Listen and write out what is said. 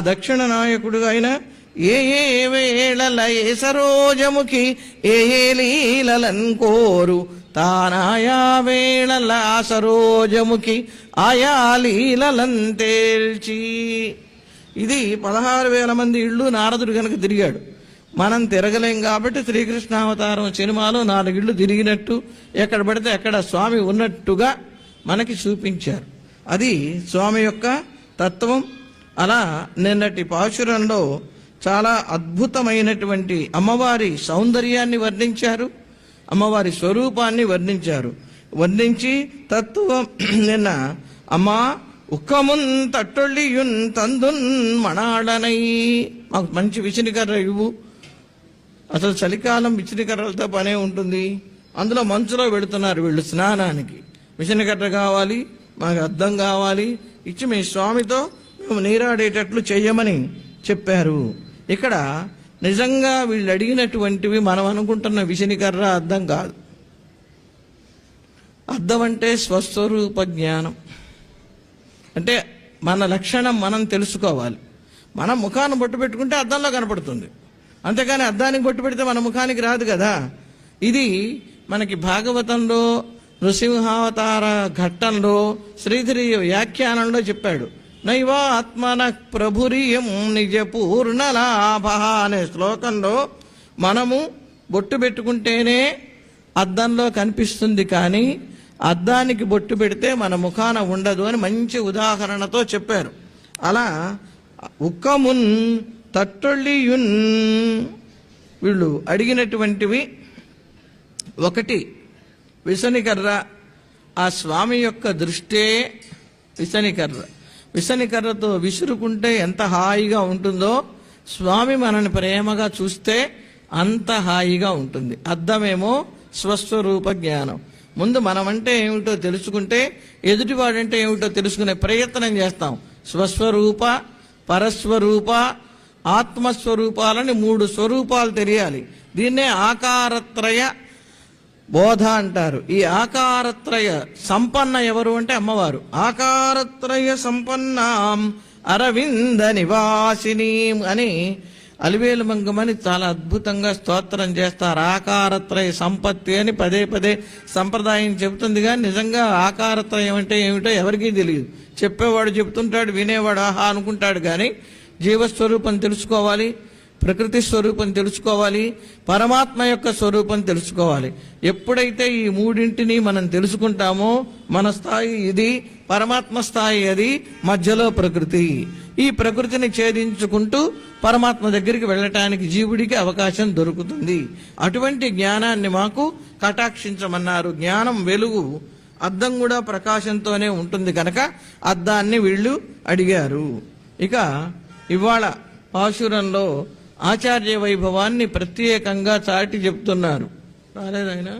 దక్షిణ నాయకుడు అయిన ఏ ఏ వేళల ఏ సరోజముఖి ఏ ఏ లీలలన్ కోరు తానాయా వేళల ఆ సరోజముఖి ఆయా లీలలన్ తేల్చి. ఇది 16,000 మంది ఇళ్ళు నారదుడు కనుక తిరిగాడు. మనం తిరగలేం కాబట్టి శ్రీకృష్ణావతారం సినిమాలో 4 ఇళ్ళు తిరిగినట్టు ఎక్కడ పడితే అక్కడ స్వామి ఉన్నట్టుగా మనకి చూపించారు. అది స్వామి యొక్క తత్వం. అలా నిన్నటి పాశురంలో చాలా అద్భుతమైనటువంటి అమ్మవారి సౌందర్యాన్ని వర్ణించారు, అమ్మవారి స్వరూపాన్ని వర్ణించి తత్వం నిన్న అమ్మా ఉక్కమున్ తట్టొళ్ళియున్ తందున్ మణాళనై, మాకు మంచి విచినికర్ర ఇవ్వు. అసలు చలికాలం విచినికర్రలతో పనే ఉంటుంది, అందులో మంచులో పెడుతున్నారు వీళ్ళు స్నానానికి. విచినికర్ర కావాలి, మాకు అద్దం కావాలి, ఇచ్చి మీ స్వామితో మేము నీరాడేటట్లు చెయ్యమని చెప్పారు. ఇక్కడ నిజంగా వీళ్ళు అడిగినటువంటివి మనం అనుకుంటున్న విచినికర్ర అద్దం కాదు. అద్దం అంటే స్వస్వరూప జ్ఞానం. అంటే మన లక్షణం మనం తెలుసుకోవాలి. మనం ముఖాన్ని బొట్టు పెట్టుకుంటే అద్దంలో కనపడుతుంది, అంతేకాని అద్దానికి బొట్టు పెడితే మన ముఖానికి రాదు కదా. ఇది మనకి భాగవతంలో నృసింహావతార ఘట్టంలో శ్రీధరి వ్యాఖ్యానంలో చెప్పాడు. నైవాత్మన ప్రభురియం నిజ పూర్ణలాభ అనే శ్లోకంలో మనము బొట్టు పెట్టుకుంటేనే అద్దంలో కనిపిస్తుంది, కానీ అద్దానికి బొట్టు పెడితే మన ముఖాన ఉండదు అని మంచి ఉదాహరణతో చెప్పారు. అలా ఉక్కమున్ తట్టొళ్ళియున్ వీళ్ళు అడిగినటువంటివి ఒకటి విసనికర్ర. ఆ స్వామి యొక్క దృష్టే విసనికర్ర. విసనికర్రతో విసురుకుంటే ఎంత హాయిగా ఉంటుందో స్వామి మనని ప్రేమగా చూస్తే అంత హాయిగా ఉంటుంది. అద్దమేమో స్వస్వరూప జ్ఞానం. ముందు మనమంటే ఏమిటో తెలుసుకుంటే ఎదుటివాడంటే ఏమిటో తెలుసుకునే ప్రయత్నం చేస్తాం. స్వస్వరూప, పరస్వరూప, ఆత్మస్వరూపాలని 3 స్వరూపాలు తెలియాలి. దీన్నే ఆకారత్రయ బోధ అంటారు. ఈ ఆకారత్రయ సంపన్న ఎవరు అంటే అమ్మవారు. ఆకారత్రయ సంపన్నాం అరవింద నివాసిని అని అలివేలు మంగమని చాలా అద్భుతంగా స్తోత్రం చేస్తారు. ఆకారత్రయ సంపత్తి అని పదే పదే సంప్రదాయం చెబుతుంది, కానీ నిజంగా ఆకారత్రయం అంటే ఏమిటో ఎవరికీ తెలియదు. చెప్పేవాడు చెబుతుంటాడు, వినేవాడు ఆహా అనుకుంటాడు, కానీ జీవస్వరూపం తెలుసుకోవాలి, ప్రకృతి స్వరూపం తెలుసుకోవాలి, పరమాత్మ యొక్క స్వరూపం తెలుసుకోవాలి. ఎప్పుడైతే ఈ 3ంటిని మనం తెలుసుకుంటామో మన స్థాయి ఇది, పరమాత్మ స్థాయి అది, మధ్యలో ప్రకృతి. ఈ ప్రకృతిని ఛేదించుకుంటూ పరమాత్మ దగ్గరికి వెళ్ళటానికి జీవుడికి అవకాశం దొరుకుతుంది. అటువంటి జ్ఞానాన్ని మాకు కటాక్షించమన్నారు. జ్ఞానం వెలుగు, అద్దం కూడా ప్రకాశంతోనే ఉంటుంది కనుక అద్దాన్ని వీళ్ళు అడిగారు. ఇక ఇవాళ పాశురంలో ఆచార్య వైభవాన్ని ప్రత్యేకంగా చాటి చెప్తున్నారు. రాలేదాయన?